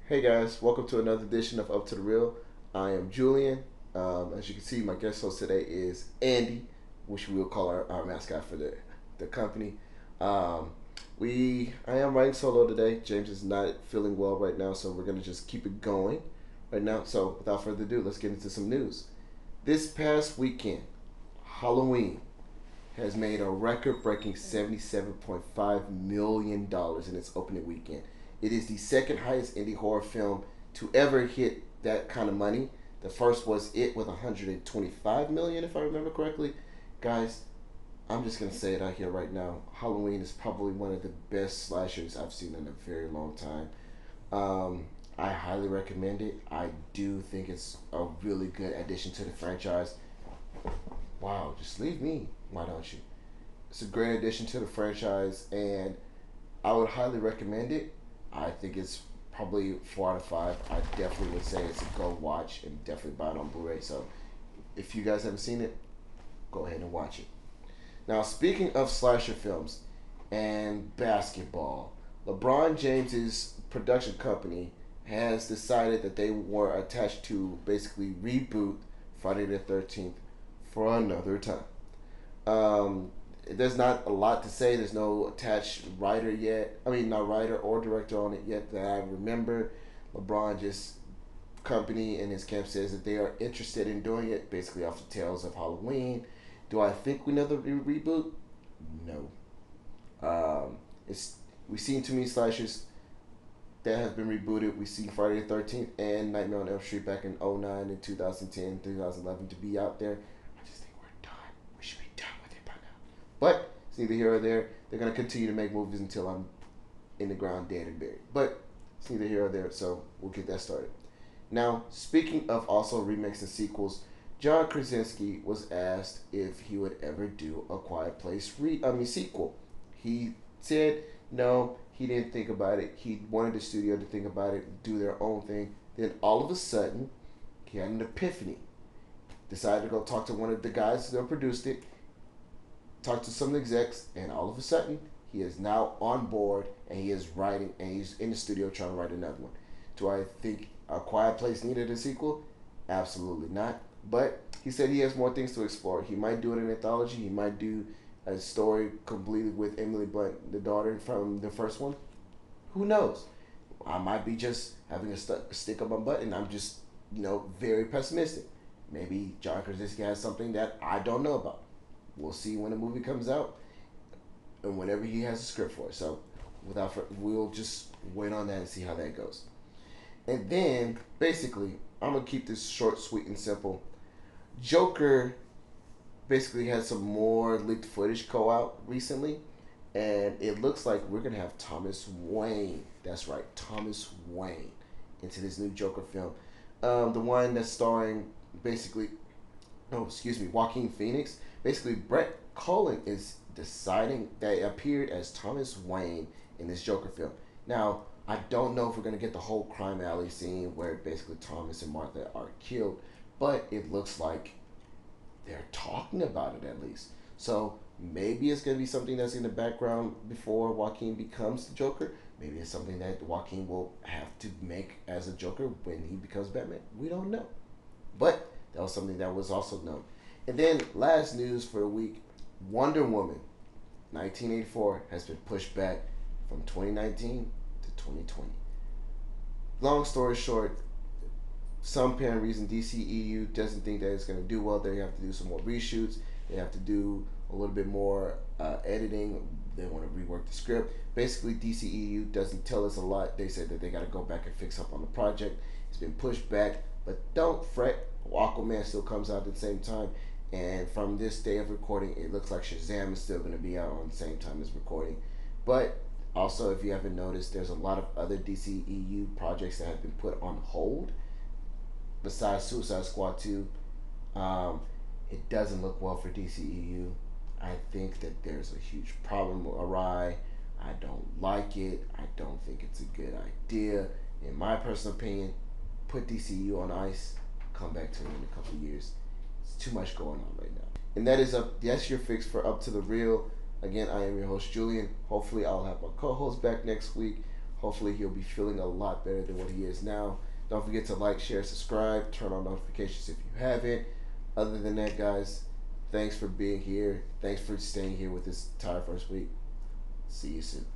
Hey guys, welcome to another edition of Up to the Real. I am Julien. As you can see, my guest host today is Andy, which we will call our mascot for the company. Um, I am writing solo today. James is not feeling well right now, so we're gonna just keep it going right now. So without further ado, let's get into some news. This past weekend, Halloween has made a record-breaking $77.5 million in its opening weekend. It is the second highest indie horror film to ever hit that kind of money. The first was It with 125 million, if I remember correctly. Guys, I'm just gonna say it out here right now. Halloween is probably one of the best slashers I've seen in a very long time. I highly recommend it. I do think it's a really good addition to the franchise. Wow, just leave me. Why don't you? It's a great addition to the franchise, and I would highly recommend it. I think it's probably 4 out of 5. I definitely would say it's a go watch and definitely buy it on Blu-ray. So if you guys haven't seen it, go ahead and watch it. Now, speaking of slasher films and basketball, LeBron James's production company has decided that they were attached to basically reboot Friday the 13th for another time. Um, there's not a lot to say. There's no attached writer yet. I mean, not writer or director on it yet that I remember. LeBron just company and his camp says that they are interested in doing it, basically off the tails of Halloween. Do I think we know the reboot? No. It's we've seen too many slashers that have been rebooted. We've seen Friday the 13th and Nightmare on Elm Street back in '09 and 2010, 2011 to be out there. I just think we're done. We should be done with it by now. But it's neither here or there. They're going to continue to make movies until I'm in the ground, dead and buried. But it's neither here or there, so we'll get that started. Now, speaking of also remakes and sequels, John Krasinski was asked if he would ever do a Quiet Place sequel. He said no, he didn't think about it. He wanted the studio to think about it, do their own thing. Then all of a sudden, he had an epiphany. Decided to go talk to one of the guys that produced it, talk to some execs, and all of a sudden, he is now on board and he is writing and he's in the studio trying to write another one. Do I think A Quiet Place needed a sequel? Absolutely not. But he said he has more things to explore. He might do an anthology. He might do a story completely with Emily Blunt, the daughter from the first one. Who knows? I might be just having a stick up my butt, and I'm just very pessimistic. Maybe John Krasinski has something that I don't know about. We'll see when the movie comes out and whenever he has a script for it. So we'll just wait on that and see how that goes. And then basically, I'm gonna keep this short, sweet, and simple. Joker basically had some more leaked footage go out recently, and it looks like we're gonna have Thomas Wayne. That's right, Thomas Wayne, into this new Joker film. The one that's starring basically, no, excuse me, Joaquin Phoenix. Basically, Brett Cullen is deciding that appeared as Thomas Wayne in this Joker film. Now, I don't know if we're gonna get the whole crime alley scene where basically Thomas and Martha are killed, but it looks like they're talking about it at least. So maybe it's gonna be something that's in the background before Joaquin becomes the Joker. Maybe it's something that Joaquin will have to make as a Joker when he becomes Batman. We don't know, but that was something that was also known. And then last news for the week: Wonder Woman, 1984, has been pushed back from 2019 to 2020. Long story short, some apparent reason DCEU doesn't think that it's going to do well. They have to do some more reshoots. They have to do a little bit more editing. They want to rework the script. Basically, DCEU doesn't tell us a lot. They said that they got to go back and fix up on the project. It's been pushed back, but don't fret. Aquaman still comes out at the same time. And from this day of recording, it looks like Shazam is still going to be out on the same time as recording. But also, if you haven't noticed, there's a lot of other DCEU projects that have been put on hold besides Suicide Squad 2. It doesn't look well for DCEU. I think that there's a huge problem awry. I don't like it. I don't think it's a good idea. In my personal opinion, put DCEU on ice. Come back to it in a couple of years. It's too much going on right now. And that is up. That's your fix for Up to the Real. Again, I am your host, Julien. Hopefully, I'll have my co-host back next week. Hopefully he'll be feeling a lot better than what he is now. Don't forget to like, share, subscribe, turn on notifications if you haven't. Other than that, guys, thanks for being here. Thanks for staying here with this entire first week. See you soon.